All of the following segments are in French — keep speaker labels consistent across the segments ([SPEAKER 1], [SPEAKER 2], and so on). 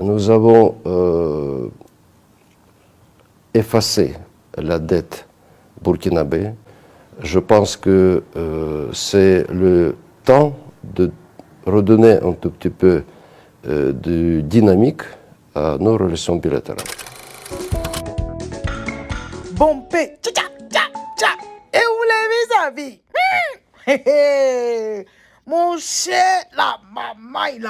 [SPEAKER 1] Nous avons effacé la dette burkinabé. Je pense que c'est le temps de redonner un tout petit peu de dynamique à nos relations bilatérales.
[SPEAKER 2] Bon paix, tcha tcha tcha tcha. Et vous les amis? Mon cher, la mamaille.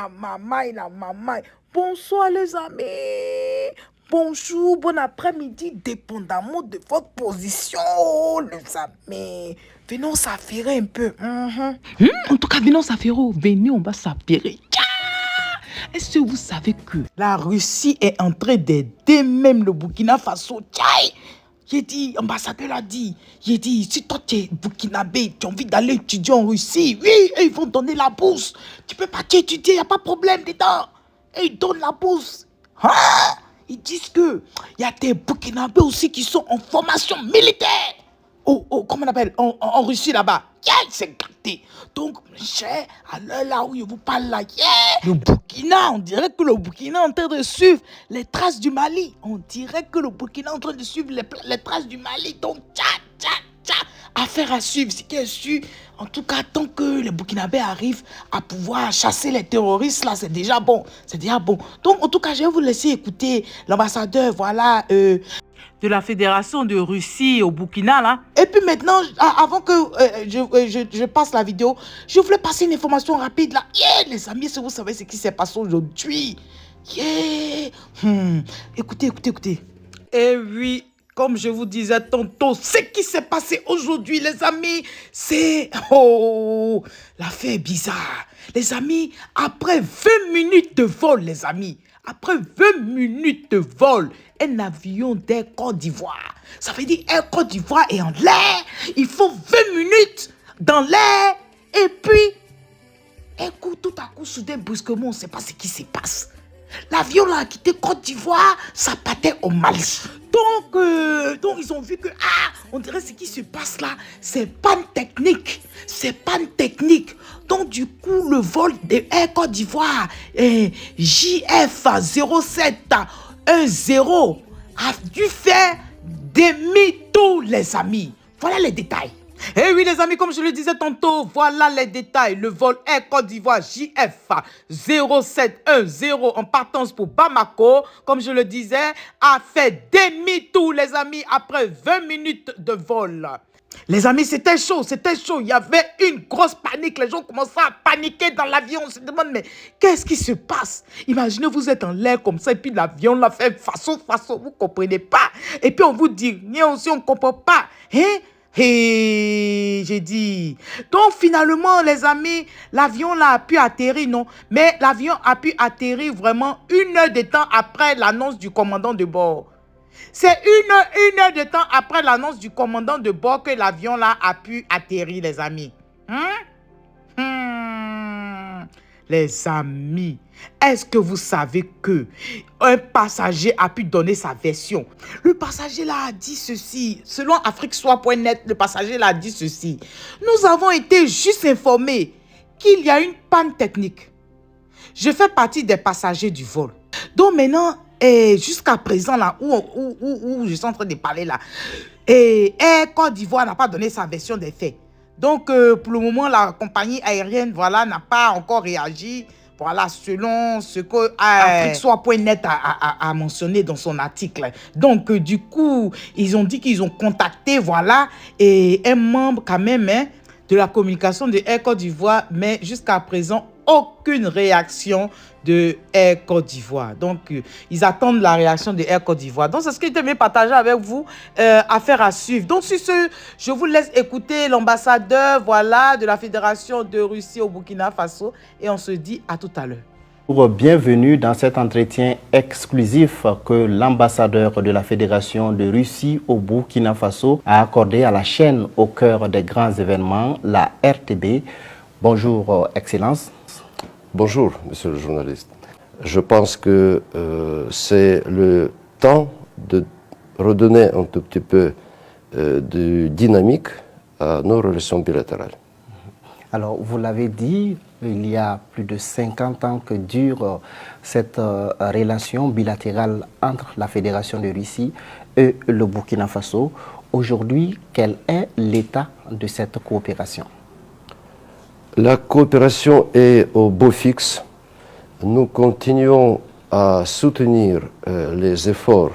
[SPEAKER 2] Bonsoir les amis. Bonjour, bon après-midi, dépendamment de votre position, les amis. Venons s'affairer un peu.
[SPEAKER 3] En tout cas, venons s'affairer. Venez, on va s'affairer. Est-ce que vous savez que
[SPEAKER 2] la Russie est en train d'aider même le Burkina Faso? J'ai dit, l'ambassadeur l'a dit. J'ai dit, si toi tu es burkinabé, tu as envie d'aller étudier en Russie, oui, ils vont donner la bourse. Tu peux partir étudier, il n'y a pas de problème dedans. Et ils donnent la bourse. Ils disent que il y a des burkinabés aussi qui sont en formation militaire. Comment on appelle en Russie là-bas. C'est gâté. Donc, cher, à l'heure là où je vous parle là, le Burkina, on dirait que le Burkina est en train de suivre les traces du Mali. On dirait que le Burkina est en train de suivre les traces du Mali. Donc, affaire à suivre, c'est qu'il est su. En tout cas, tant que les Burkinabés arrivent à pouvoir chasser les terroristes, là, c'est déjà bon. Donc, en tout cas, je vais vous laisser écouter l'ambassadeur, voilà,
[SPEAKER 3] de la Fédération de Russie au Burkina, là.
[SPEAKER 2] Et puis maintenant, avant que je passe la vidéo, je voulais passer une information rapide là. Les amis, si vous savez ce qui s'est passé aujourd'hui. Écoutez. Eh oui, comme je vous disais tantôt, ce qui s'est passé aujourd'hui, les amis, c'est... l'affaire est bizarre. Les amis, après 20 minutes de vol, les amis, après 20 minutes de vol, un avion d'Air Côte d'Ivoire. Ça veut dire Air Côte d'Ivoire est en l'air. Il faut 20 minutes dans l'air. Et puis, écoute, tout à coup, soudain, brusquement, on ne sait pas ce qui se passe. L'avion là a quitté Côte d'Ivoire, ça partait au Mali. Donc ils ont vu que, on dirait ce qui se passe là, c'est panne technique. Donc du coup, le vol de Air Côte d'Ivoire, JF 0710 a dû faire demi-tour, les amis. Voilà les détails. Eh oui les amis, comme je le disais tantôt, voilà les détails. Le vol Air Côte d'Ivoire JF 0710 en partance pour Bamako, comme je le disais, a fait demi-tour les amis après 20 minutes de vol. Les amis, c'était chaud. Il y avait une grosse panique. Les gens commençaient à paniquer dans l'avion. On se demande, mais qu'est-ce qui se passe? Imaginez, vous êtes en l'air comme ça et puis l'avion l'a fait façon. Vous comprenez pas. Et puis on vous dit, rien aussi, on comprend pas. J'ai dit. Donc finalement, les amis, l'avion là a pu atterrir, non? Mais l'avion a pu atterrir vraiment 1 heure de temps après l'annonce du commandant de bord. C'est une heure de temps après l'annonce du commandant de bord que l'avion là a pu atterrir, les amis. Les amis, est-ce que vous savez que un passager a pu donner sa version? Le passager là a dit ceci. Selon afriquesoir.net, le passager là a dit ceci. Nous avons été juste informés qu'il y a une panne technique. Je fais partie des passagers du vol. Donc maintenant, jusqu'à présent là, où je suis en train de parler là, Air Côte d'Ivoire n'a pas donné sa version des faits. Donc, pour le moment, la compagnie aérienne, voilà, n'a pas encore réagi, voilà, selon ce que afriquesoir.net a mentionné dans son article. Donc, du coup, ils ont dit qu'ils ont contacté, voilà, et un membre quand même de la communication de Air Côte d'Ivoire, mais jusqu'à présent, aucune réaction de Air Côte d'Ivoire. Donc, ils attendent la réaction de Air Côte d'Ivoire. Donc, c'est ce que je vais partager avec vous, affaire à suivre. Donc, sur ce, je vous laisse écouter l'ambassadeur, voilà, de la Fédération de Russie au Burkina Faso. Et on se dit à tout à l'heure.
[SPEAKER 4] Bienvenue dans cet entretien exclusif que l'ambassadeur de la Fédération de Russie au Burkina Faso a accordé à la chaîne au cœur des grands événements, la RTB. Bonjour, Excellence.
[SPEAKER 1] Bonjour, monsieur le journaliste. Je pense que c'est le temps de redonner un tout petit peu de dynamique à nos relations bilatérales.
[SPEAKER 4] Alors, vous l'avez dit, Il y a plus de 50 ans que dure cette relation bilatérale entre la Fédération de Russie et le Burkina Faso. Aujourd'hui, quel est l'état de cette coopération?
[SPEAKER 1] La coopération est au beau fixe. Nous continuons à soutenir les efforts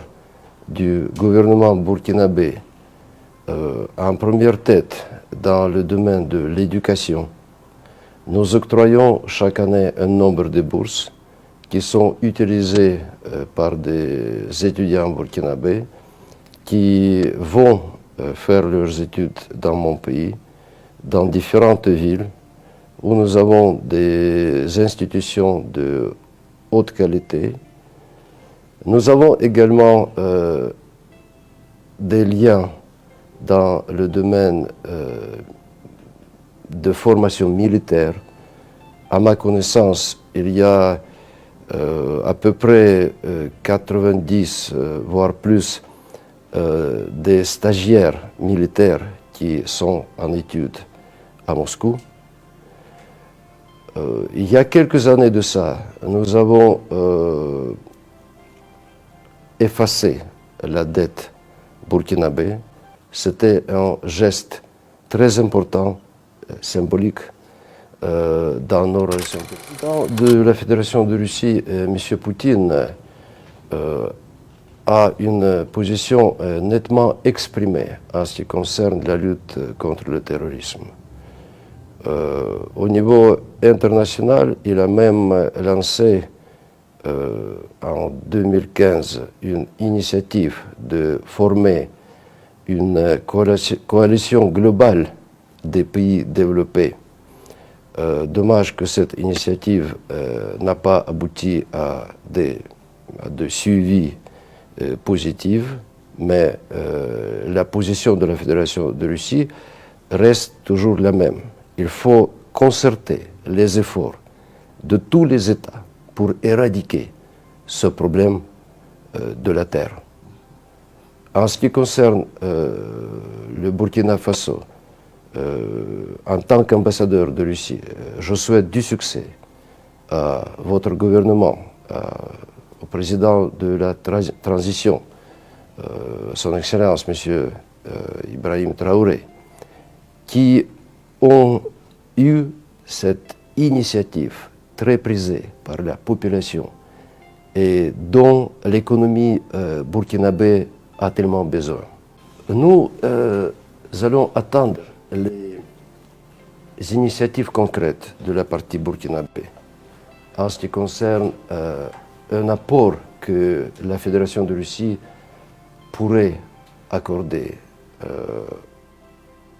[SPEAKER 1] du gouvernement burkinabé en première tête dans le domaine de l'éducation. Nous octroyons chaque année un nombre de bourses qui sont utilisées par des étudiants burkinabés qui vont faire leurs études dans mon pays, dans différentes villes, où nous avons des institutions de haute qualité. Nous avons également des liens dans le domaine de formation militaire. À ma connaissance, il y a à peu près 90, voire plus, des stagiaires militaires qui sont en études à Moscou. Il y a quelques années de ça, nous avons effacé la dette burkinabé. C'était un geste très important, symbolique, dans nos relations. Le président de la Fédération de Russie, M. Poutine, a une position nettement exprimée en ce qui concerne la lutte contre le terrorisme. Au niveau international, il a même lancé en 2015 une initiative de former une coalition globale des pays développés. Dommage que cette initiative n'a pas abouti à des suivis positifs, mais la position de la Fédération de Russie reste toujours la même. Il faut concerter les efforts de tous les États pour éradiquer ce problème de la terre. En ce qui concerne le Burkina Faso, en tant qu'ambassadeur de Russie, je souhaite du succès à votre gouvernement, au président de la transition, son Excellence, M. Ibrahim Traoré, qui ont eu cette initiative très prisée par la population et dont l'économie burkinabé a tellement besoin. Nous allons attendre les initiatives concrètes de la partie burkinabé en ce qui concerne un apport que la Fédération de Russie pourrait accorder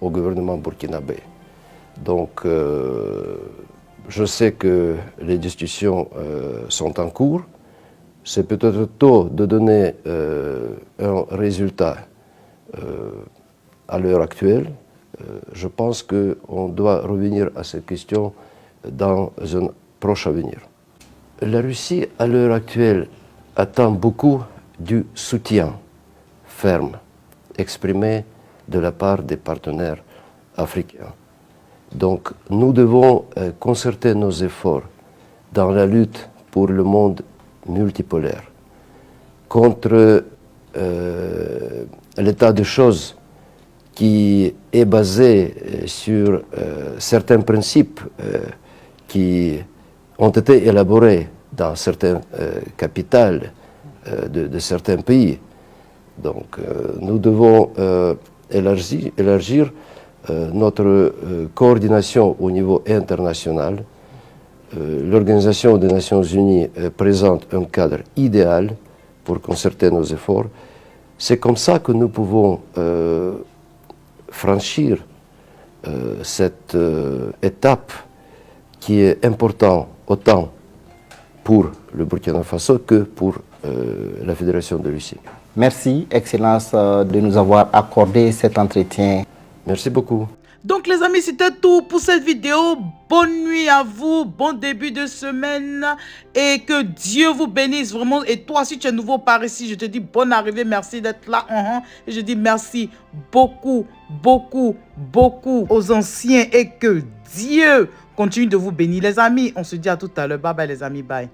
[SPEAKER 1] au gouvernement burkinabé. Donc, je sais que les discussions sont en cours. C'est peut-être tôt de donner un résultat à l'heure actuelle. Je pense qu'on doit revenir à cette question dans un proche avenir. La Russie, à l'heure actuelle, attend beaucoup du soutien ferme exprimé de la part des partenaires africains. Donc, nous devons concerter nos efforts dans la lutte pour le monde multipolaire, contre l'état de choses qui est basé sur certains principes qui ont été élaborés dans certaines capitales de certains pays. Donc, nous devons élargir notre coordination au niveau international. L'Organisation des Nations Unies présente un cadre idéal pour concerter nos efforts. C'est comme ça que nous pouvons franchir cette étape qui est importante autant pour le Burkina Faso que pour la Fédération de Russie.
[SPEAKER 4] Merci, Excellence, de nous avoir accordé cet entretien.
[SPEAKER 1] Merci beaucoup.
[SPEAKER 2] Donc les amis, c'était tout pour cette vidéo. Bonne nuit à vous, bon début de semaine et que Dieu vous bénisse vraiment. Et toi, si tu es nouveau par ici, je te dis bonne arrivée, merci d'être là. Et je dis merci beaucoup, beaucoup, beaucoup aux anciens et que Dieu continue de vous bénir. Les amis, on se dit à tout à l'heure. Bye bye les amis, bye.